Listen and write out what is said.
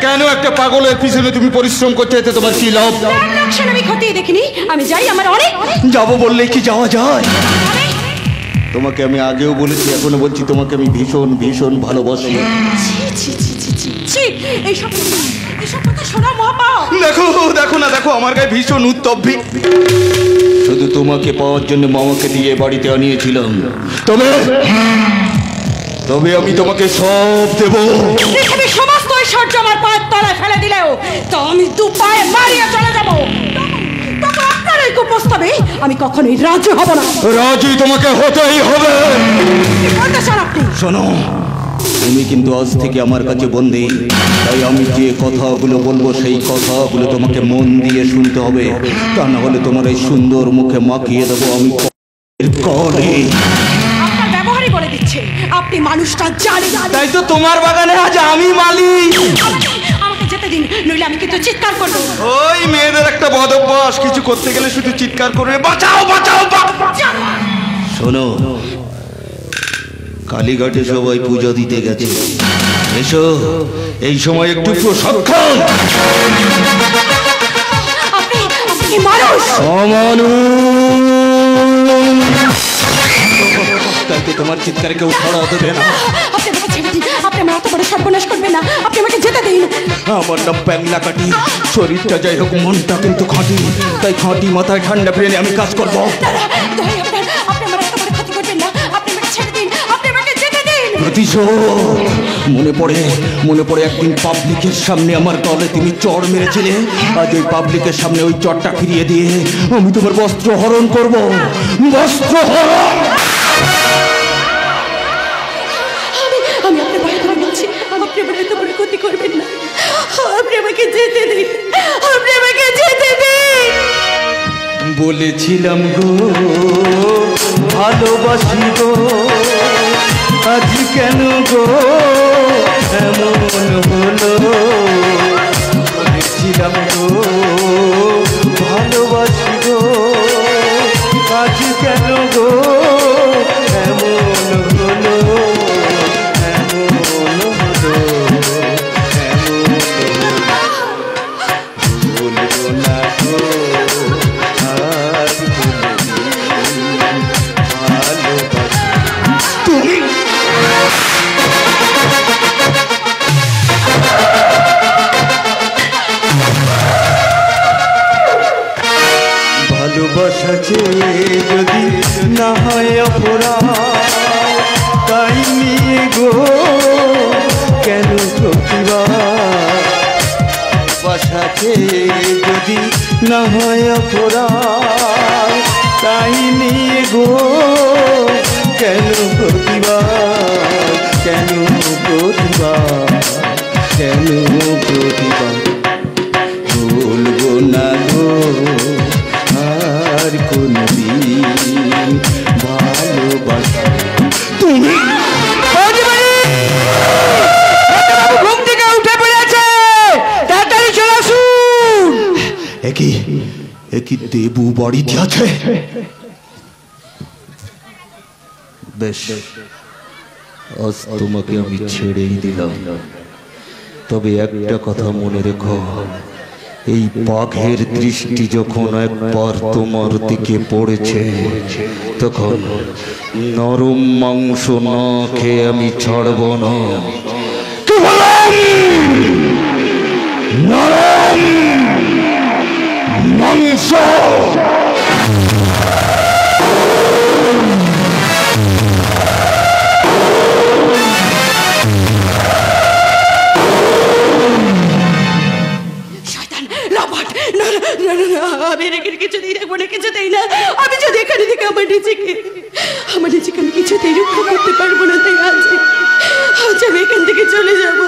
কেন একটা পাগলের পিছনে তুমি পরিশ্রম করতে এতে তোমার কি লাভ? লোকসান আমি খতিয়ে দেখিনি, আমি যাই, আমার অনেক যাবো বললে কি যাওয়া যায়? তোমাকে আমি আগেও বলেছি, এখনো বলছি, তোমাকে আমি ভীষণ ভীষণ ভালোবাসি। এইসব কথা শোনা মহাপাপ। দেখো দেখো না, দেখো আমার গায়ে ভীষণ উত্তপ্ত। শুধু তোমাকে পাওয়ার জন্য মামাকে দিয়ে বাড়িতে আনিয়েছিলাম। তবে আমি তোমাকে সব দেবো। পৃথিবীর সমস্ত ঐশ্বর্য আমার পায়ের তলায় ফেলে দিলেও তো আমি দু পায়ে মারিয়ে চলে যাবো। আপনার এই কুপ্রস্তাবে আমি কখনোই রাজি হব না। রাজি তোমাকে হতেই হবে। শোনো, তুমি কিন্তু আজ থেকে আমার কাছে বন্দী। তাই আমি যে কথাগুলো বলবো সেই কথাগুলো তোমাকে মন দিয়ে শুনতে হবে। তা না হলে তোমার এই সুন্দর মুখে মাখিয়ে দেবো আমি কলে। আপনার ব্যবহারই বলে দিচ্ছে আপনি মানুষটা জানেন। তাই তো তোমার বাগানে আজ আমি মালিক। আমাকে যেতে দিন, নইলে আমি কিন্তু চিৎকার করবো। ওই মেয়েদের একটা বদ অভ্যাস, কিছু করতে গেলে শুধু চিৎকার করবে, বাঁচাও বাঁচাও। শোনো, কালীঘাটে সবাই পূজা দিতে গেছে, এসো এই সময় একটু প্রশিক্ষণ। আপনি মানুষ? তাই তো তোমার চিৎকারে কেউ ছড়া দেবে না। আপনি আমাকে ছেড়ে দিন, আপনি আমার এত বড় সর্বনাশ করবেন না, আপনি আমাকে যেতে দিন। আমার নাম প্যাংলা কাটি, শরীরটা যাই হোক মনটা কিন্তু খাঁটি। তাই খাঁটি মাথায় ঠান্ডা ফেলে আমি কাজ করবো। মনে পড়ে একদিন পাবলিকের সামনে আমার গলে তুমি চড় মেরেছিলে। আজ ওই পাবলিকের সামনে ওই চড়টা ফিরিয়ে দিয়ে আমি তোমার বস্ত্র হরণ করবো। বস্ত্র হরণ। আমি আপনার পায়ে ধরে বলছি, আপনি আমার এত বড় ক্ষতি করবেন না। আপনি আমাকে যেতে দিন, আপনি আমাকে যেতে দিন। বলেছিলাম গো ভালোবাসি গো, আজ কেন গো এমন হলো? বলেছিলাম গো ভালোবাসি গো, আজ কেন গো এমন হলো? বলবো না গো আর তুমি। ভালোবাসা চেয়ে যদি না হয় অপরাধ, তাই নিয়ে গো কেন প্রতিবাদ? ভালোবাসা চেয়ে যদি না হয় অপরাধ, তাই নিয়ে গো কেন প্রতিবাদ? কেন প্রতিবাদ? কেন প্রতিবাদ? বলবো না গো আর কোনদিন ভালোবাসা তুমি। ঘুম থেকে উঠে পড়েছে, তাড়াতাড়ি চলে আসুন। একই দেবু বাড়িতে আছে? বেশ, আজ তোমাকে আমি ছেড়েই দিলাম। তবে একটা কথা মনে রেখো, এই বাঘের দৃষ্টি যখন একবার তোমার দিকে পড়েছে, তখন নরম মাংস না খেয়ে আমি ছাড়ব না। নরম মাংস। আমি কিছুতেই রাখবো না, কিছুতেই না। আমি যদি এখানে থেকে আমার নিজেকে আমি কিছুতেই রক্ষা করতে পারবো না, তাই আজ আমি এখান থেকে চলে যাবো।